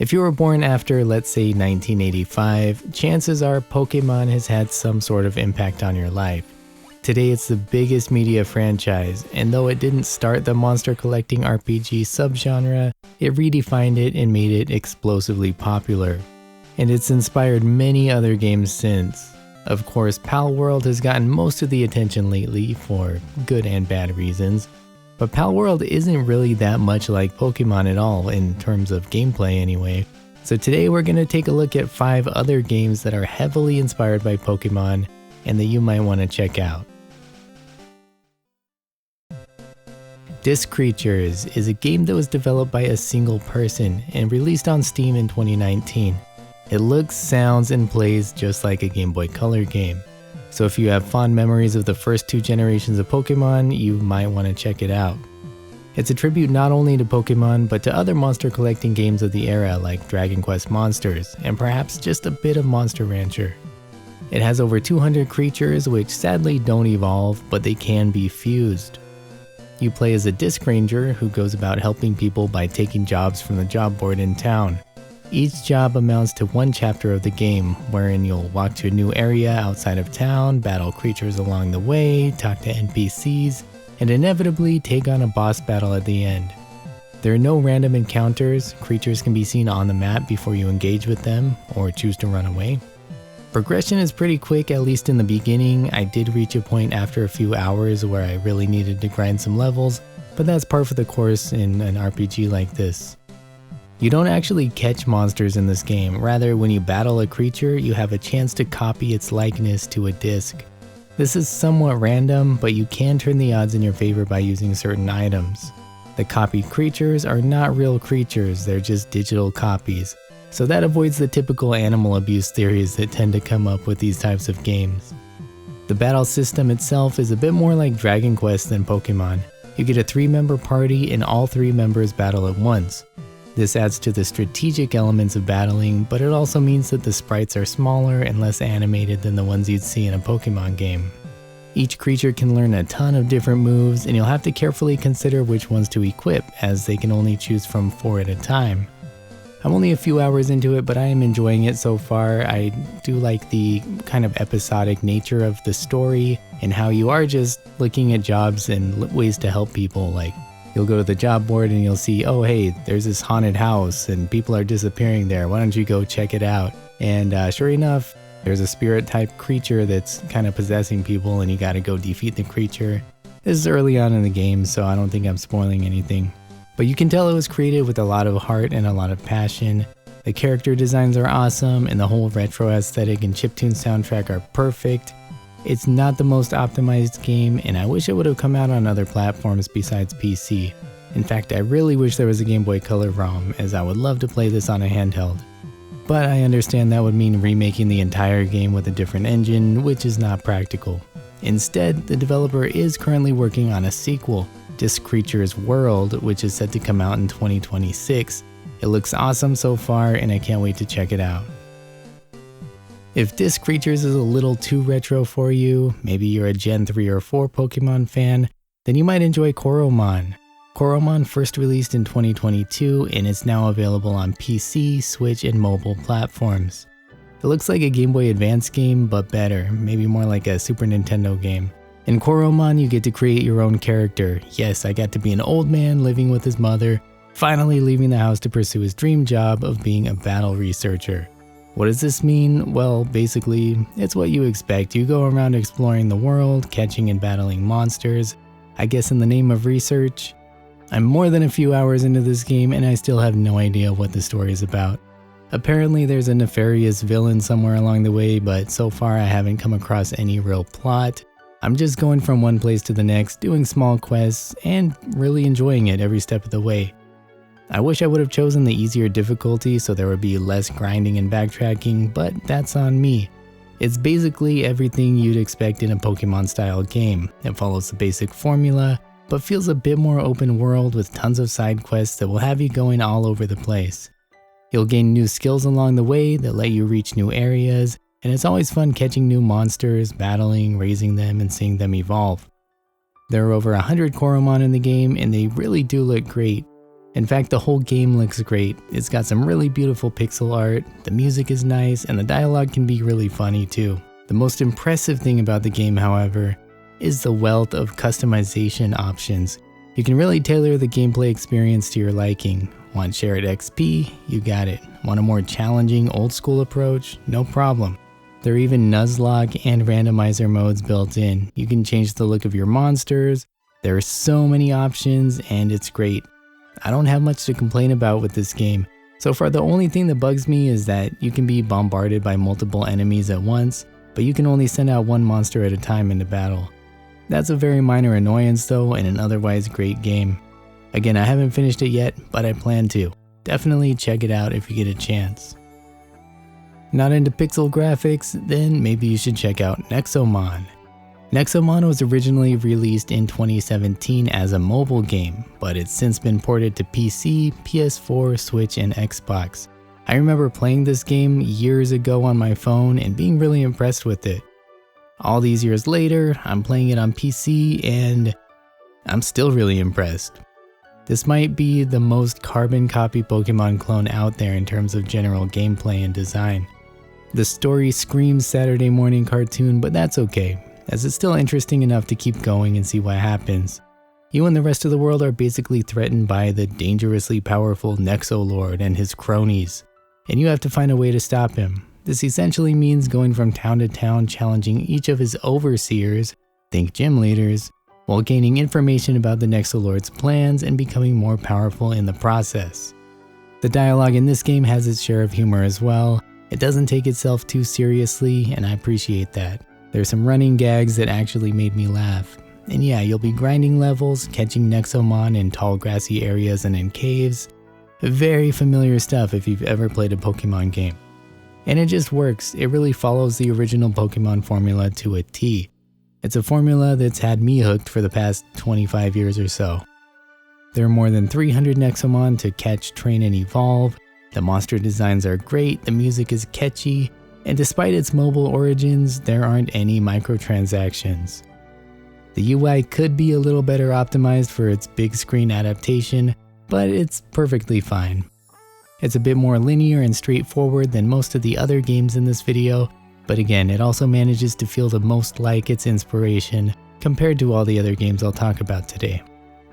If you were born after, let's say, 1985, chances are Pokemon has had some sort of impact on your life. Today it's the biggest media franchise, and though it didn't start the monster collecting RPG subgenre, it redefined it and made it explosively popular. And it's inspired many other games since. Of course, Pal World has gotten most of the attention lately for good and bad reasons, but Pal World isn't really that much like Pokemon at all in terms of gameplay anyway. So today we're going to take a look at 5 other games that are heavily inspired by Pokemon and that you might want to check out. Disc Creatures is a game that was developed by a single person and released on Steam in 2019. It looks, sounds, and plays just like a Game Boy Color game. So if you have fond memories of the first 2 generations of Pokemon, you might want to check it out. It's a tribute not only to Pokemon, but to other monster collecting games of the era like Dragon Quest Monsters, and perhaps just a bit of Monster Rancher. It has over 200 creatures which sadly don't evolve, but they can be fused. You play as a Disc Ranger who goes about helping people by taking jobs from the job board in town. Each job amounts to one chapter of the game, wherein you'll walk to a new area outside of town, battle creatures along the way, talk to NPCs, and inevitably take on a boss battle at the end. There are no random encounters. Creatures can be seen on the map before you engage with them, or choose to run away. Progression is pretty quick, at least in the beginning. I did reach a point after a few hours where I really needed to grind some levels, but that's par for the course in an RPG like this. You don't actually catch monsters in this game, rather when you battle a creature, you have a chance to copy its likeness to a disc. This is somewhat random, but you can turn the odds in your favor by using certain items. The copied creatures are not real creatures, they're just digital copies, so that avoids the typical animal abuse theories that tend to come up with these types of games. The battle system itself is a bit more like Dragon Quest than Pokemon. You get a 3-member party and all 3 members battle at once. This adds to the strategic elements of battling, but it also means that the sprites are smaller and less animated than the ones you'd see in a Pokemon game. Each creature can learn a ton of different moves, and you'll have to carefully consider which ones to equip, as they can only choose from 4 at a time. I'm only a few hours into it, but I am enjoying it so far. I do like the kind of episodic nature of the story, and how you are just looking at jobs and ways to help people. Like, you'll go to the job board and you'll see, oh hey, there's this haunted house and people are disappearing there, why don't you go check it out? And sure enough, there's a spirit type creature that's kind of possessing people and you gotta go defeat the creature. This is early on in the game, so I don't think I'm spoiling anything. But you can tell it was created with a lot of heart and a lot of passion. The character designs are awesome and the whole retro aesthetic and chiptune soundtrack are perfect. It's not the most optimized game, and I wish it would have come out on other platforms besides PC. In fact, I really wish there was a Game Boy Color ROM, as I would love to play this on a handheld. But I understand that would mean remaking the entire game with a different engine, which is not practical. Instead, the developer is currently working on a sequel, Disc Creatures World, which is set to come out in 2026. It looks awesome so far, and I can't wait to check it out. If Disc Creatures is a little too retro for you, maybe you're a Gen 3 or 4 Pokemon fan, then you might enjoy Coromon. Coromon first released in 2022 and is now available on PC, Switch, and mobile platforms. It looks like a Game Boy Advance game, but better, maybe more like a Super Nintendo game. In Coromon, you get to create your own character. Yes, I got to be an old man living with his mother, finally leaving the house to pursue his dream job of being a battle researcher. What does this mean? Well, basically, it's what you expect. You go around exploring the world, catching and battling monsters, I guess in the name of research. I'm more than a few hours into this game and I still have no idea what the story is about. Apparently there's a nefarious villain somewhere along the way, but so far I haven't come across any real plot. I'm just going from one place to the next, doing small quests, and really enjoying it every step of the way. I wish I would have chosen the easier difficulty so there would be less grinding and backtracking, but that's on me. It's basically everything you'd expect in a Pokemon style game. It follows the basic formula, but feels a bit more open world with tons of side quests that will have you going all over the place. You'll gain new skills along the way that let you reach new areas, and it's always fun catching new monsters, battling, raising them, and seeing them evolve. There are over 100 Coromon in the game, and they really do look great. In fact, the whole game looks great. It's got some really beautiful pixel art, the music is nice, and the dialogue can be really funny too. The most impressive thing about the game, however, is the wealth of customization options. You can really tailor the gameplay experience to your liking. Want shared XP? You got it. Want a more challenging old school approach? No problem. There are even Nuzlocke and randomizer modes built in. You can change the look of your monsters. There are so many options and it's great. I don't have much to complain about with this game. So far, the only thing that bugs me is that you can be bombarded by multiple enemies at once, but you can only send out one monster at a time into battle. That's a very minor annoyance though, in an otherwise great game. Again, I haven't finished it yet, but I plan to. Definitely check it out if you get a chance. Not into pixel graphics? Then maybe you should check out Nexomon. Nexomon was originally released in 2017 as a mobile game, but it's since been ported to PC, PS4, Switch, and Xbox. I remember playing this game years ago on my phone and being really impressed with it. All these years later, I'm playing it on PC and I'm still really impressed. This might be the most carbon copy Pokemon clone out there in terms of general gameplay and design. The story screams Saturday morning cartoon, but that's okay, as it's still interesting enough to keep going and see what happens. You and the rest of the world are basically threatened by the dangerously powerful Nexolord and his cronies, and you have to find a way to stop him. This essentially means going from town to town challenging each of his overseers, think gym leaders, while gaining information about the Nexolord's plans and becoming more powerful in the process. The dialogue in this game has its share of humor as well. It doesn't take itself too seriously, and I appreciate that. There's some running gags that actually made me laugh. And yeah, you'll be grinding levels, catching Nexomon in tall grassy areas and in caves. Very familiar stuff if you've ever played a Pokemon game. And it just works. It really follows the original Pokemon formula to a T. It's a formula that's had me hooked for the past 25 years or so. There are more than 300 Nexomon to catch, train, and evolve. The monster designs are great, the music is catchy, and despite its mobile origins, there aren't any microtransactions. The UI could be a little better optimized for its big screen adaptation, but it's perfectly fine. It's a bit more linear and straightforward than most of the other games in this video, but again, it also manages to feel the most like its inspiration compared to all the other games I'll talk about today.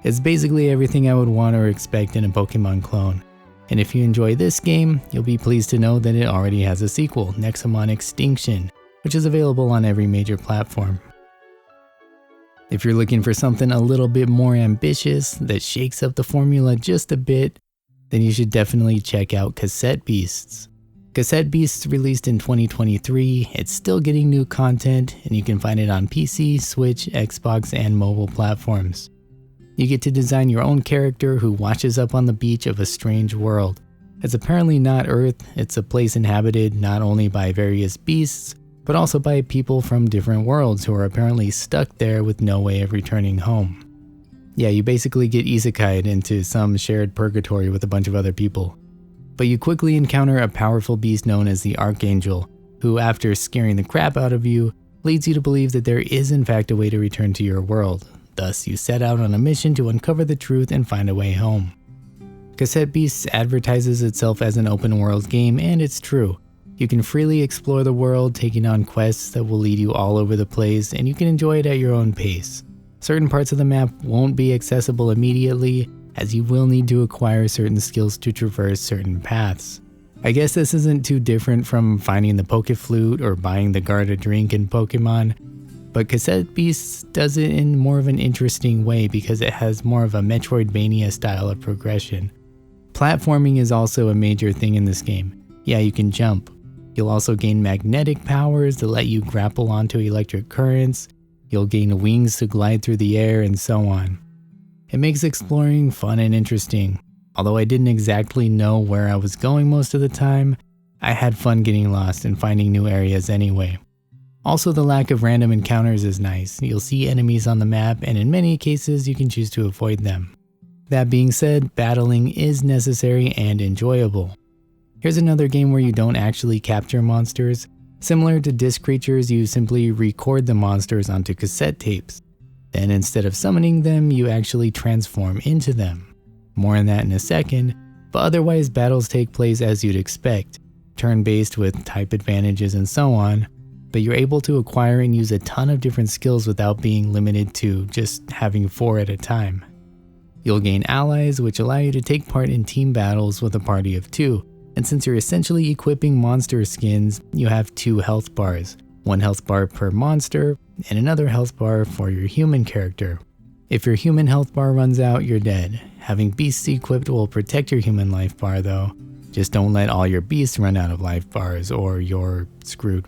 It's basically everything I would want or expect in a Pokemon clone. And if you enjoy this game, you'll be pleased to know that it already has a sequel, Nexomon Extinction, which is available on every major platform. If you're looking for something a little bit more ambitious that shakes up the formula just a bit, then you should definitely check out Cassette Beasts. Cassette Beasts released in 2023, it's still getting new content, and you can find it on PC, Switch, Xbox, and mobile platforms. You get to design your own character who washes up on the beach of a strange world. It's apparently not Earth, it's a place inhabited not only by various beasts, but also by people from different worlds who are apparently stuck there with no way of returning home. Yeah, you basically get isekai'd into some shared purgatory with a bunch of other people. But you quickly encounter a powerful beast known as the Archangel, who after scaring the crap out of you, leads you to believe that there is in fact a way to return to your world. Thus, you set out on a mission to uncover the truth and find a way home. Cassette Beasts advertises itself as an open world game, and it's true. You can freely explore the world, taking on quests that will lead you all over the place, and you can enjoy it at your own pace. Certain parts of the map won't be accessible immediately, as you will need to acquire certain skills to traverse certain paths. I guess this isn't too different from finding the Pokeflute or buying the Garda drink in Pokemon, but Cassette Beasts does it in more of an interesting way because it has more of a Metroidvania style of progression. Platforming is also a major thing in this game. Yeah, you can jump. You'll also gain magnetic powers that let you grapple onto electric currents. You'll gain wings to glide through the air and so on. It makes exploring fun and interesting. Although I didn't exactly know where I was going most of the time, I had fun getting lost and finding new areas anyway. Also, the lack of random encounters is nice. You'll see enemies on the map, and in many cases you can choose to avoid them. That being said, battling is necessary and enjoyable. Here's another game where you don't actually capture monsters. Similar to Disc Creatures, you simply record the monsters onto cassette tapes. Then instead of summoning them, you actually transform into them. More on that in a second, but otherwise battles take place as you'd expect, turn-based with type advantages and so on, but you're able to acquire and use a ton of different skills without being limited to just having 4 at a time. You'll gain allies, which allow you to take part in team battles with a party of 2, and since you're essentially equipping monster skins, you have 2 health bars, 1 health bar per monster, and another health bar for your human character. If your human health bar runs out, you're dead. Having beasts equipped will protect your human life bar though. Just don't let all your beasts run out of life bars or you're screwed.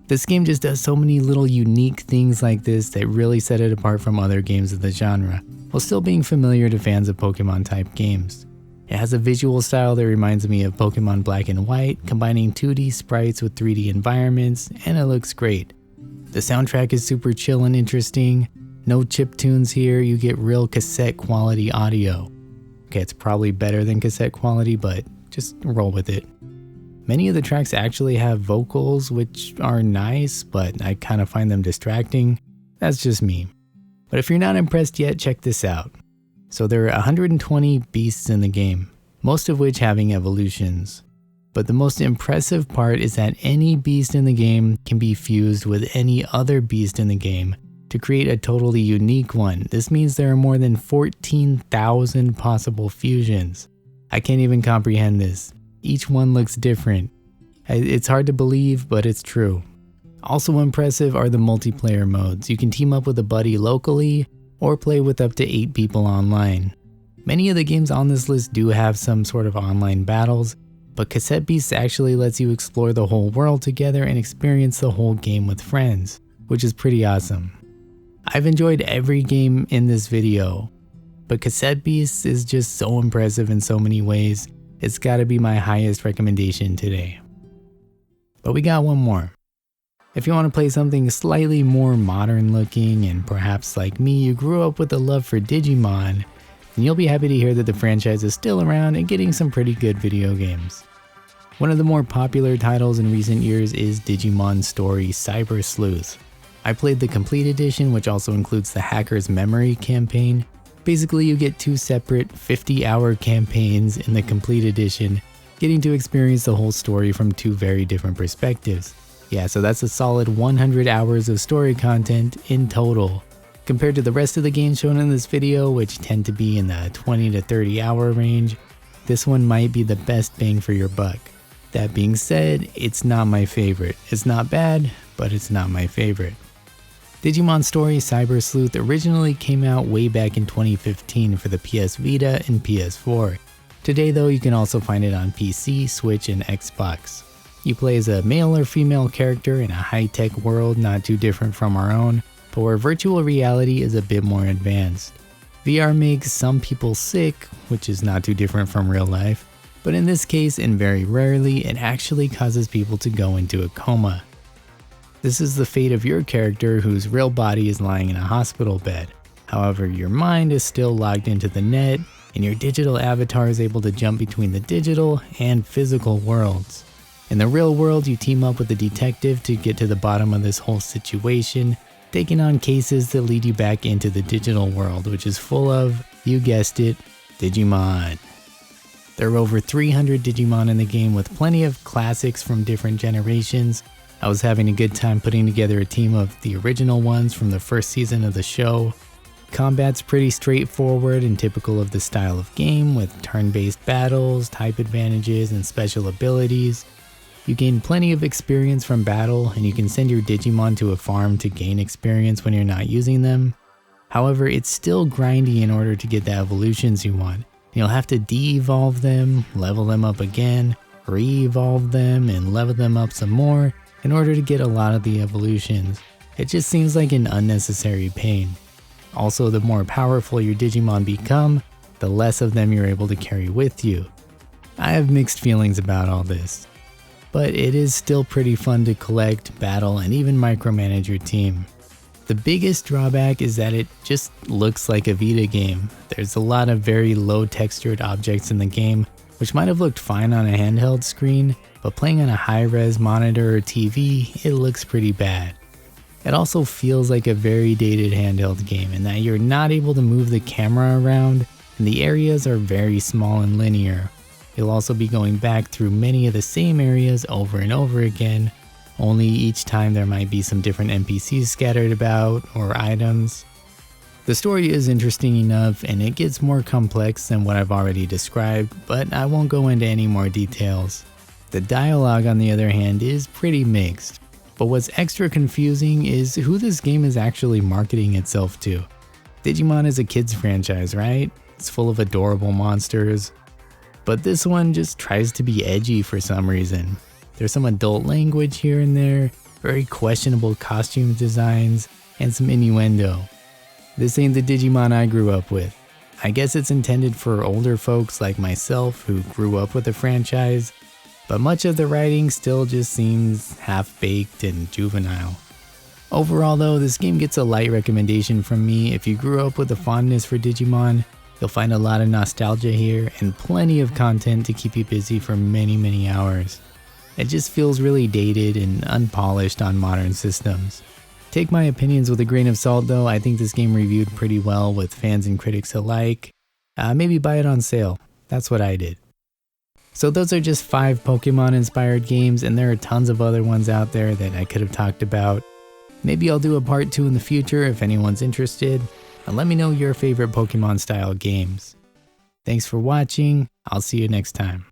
This game just does so many little unique things like this that really set it apart from other games of the genre, while still being familiar to fans of Pokemon type games. It has a visual style that reminds me of Pokemon Black and White, combining 2D sprites with 3D environments, and it looks great. The soundtrack is super chill and interesting. No chiptunes here, you get real cassette quality audio. Okay, it's probably better than cassette quality, but just roll with it. Many of the tracks actually have vocals, which are nice, but I kind of find them distracting. That's just me. But if you're not impressed yet, check this out. So there are 120 beasts in the game, most of which having evolutions. But the most impressive part is that any beast in the game can be fused with any other beast in the game to create a totally unique one. This means there are more than 14,000 possible fusions. I can't even comprehend this. Each one looks different. It's hard to believe, but it's true. Also impressive are the multiplayer modes. You can team up with a buddy locally or play with up to 8 people online. Many of the games on this list do have some sort of online battles, but Cassette Beasts actually lets you explore the whole world together and experience the whole game with friends, which is pretty awesome. I've enjoyed every game in this video, but Cassette Beasts is just so impressive in so many ways. It's gotta be my highest recommendation today. But we got one more. If you want to play something slightly more modern looking and perhaps like me you grew up with a love for Digimon, then you'll be happy to hear that the franchise is still around and getting some pretty good video games. One of the more popular titles in recent years is Digimon Story Cyber Sleuth. I played the Complete Edition, which also includes the Hacker's Memory campaign. Basically, you get 2 separate 50-hour campaigns in the Complete Edition, getting to experience the whole story from 2 very different perspectives. Yeah, so that's a solid 100 hours of story content in total. Compared to the rest of the games shown in this video, which tend to be in the 20 to 30 hour range, this one might be the best bang for your buck. That being said, it's not my favorite. It's not bad, but it's not my favorite. Digimon Story Cyber Sleuth originally came out way back in 2015 for the PS Vita and PS4. Today though, you can also find it on PC, Switch, and Xbox. You play as a male or female character in a high-tech world not too different from our own, but where virtual reality is a bit more advanced. VR makes some people sick, which is not too different from real life, but in this case, and very rarely, it actually causes people to go into a coma. This is the fate of your character whose real body is lying in a hospital bed. However, your mind is still logged into the net, and your digital avatar is able to jump between the digital and physical worlds. In the real world, you team up with a detective to get to the bottom of this whole situation, taking on cases that lead you back into the digital world, which is full of, you guessed it, Digimon. There are over 300 Digimon in the game with plenty of classics from different generations. I was having a good time putting together a team of the original ones from the first season of the show. Combat's pretty straightforward and typical of the style of game, with turn-based battles, type advantages, and special abilities. You gain plenty of experience from battle, and you can send your Digimon to a farm to gain experience when you're not using them. However, it's still grindy in order to get the evolutions you want. You'll have to de-evolve them, level them up again, re-evolve them, and level them up some more in order to get a lot of the evolutions. It just seems like an unnecessary pain. Also, the more powerful your Digimon become, the less of them you're able to carry with you. I have mixed feelings about all this, but it is still pretty fun to collect, battle, and even micromanage your team. The biggest drawback is that it just looks like a Vita game. There's a lot of very low textured objects in the game, which might have looked fine on a handheld screen, but playing on a high-res monitor or TV, it looks pretty bad. It also feels like a very dated handheld game in that you're not able to move the camera around, and the areas are very small and linear. You'll also be going back through many of the same areas over and over again, only each time there might be some different NPCs scattered about or items. The story is interesting enough and it gets more complex than what I've already described, but I won't go into any more details. The dialogue on the other hand is pretty mixed, but what's extra confusing is who this game is actually marketing itself to. Digimon is a kids franchise, right? It's full of adorable monsters. But this one just tries to be edgy for some reason. There's some adult language here and there, very questionable costume designs, and some innuendo. This ain't the Digimon I grew up with. I guess it's intended for older folks like myself who grew up with the franchise, but much of the writing still just seems half-baked and juvenile. Overall though, this game gets a light recommendation from me. If you grew up with a fondness for Digimon, you'll find a lot of nostalgia here and plenty of content to keep you busy for many hours. It just feels really dated and unpolished on modern systems. Take my opinions with a grain of salt though. I think this game reviewed pretty well with fans and critics alike. Maybe buy it on sale. That's what I did. So those are just 5 Pokemon inspired games, and there are tons of other ones out there that I could have talked about. Maybe I'll do a part 2 in the future if anyone's interested. And let me know your favorite Pokemon style games. Thanks for watching. I'll see you next time.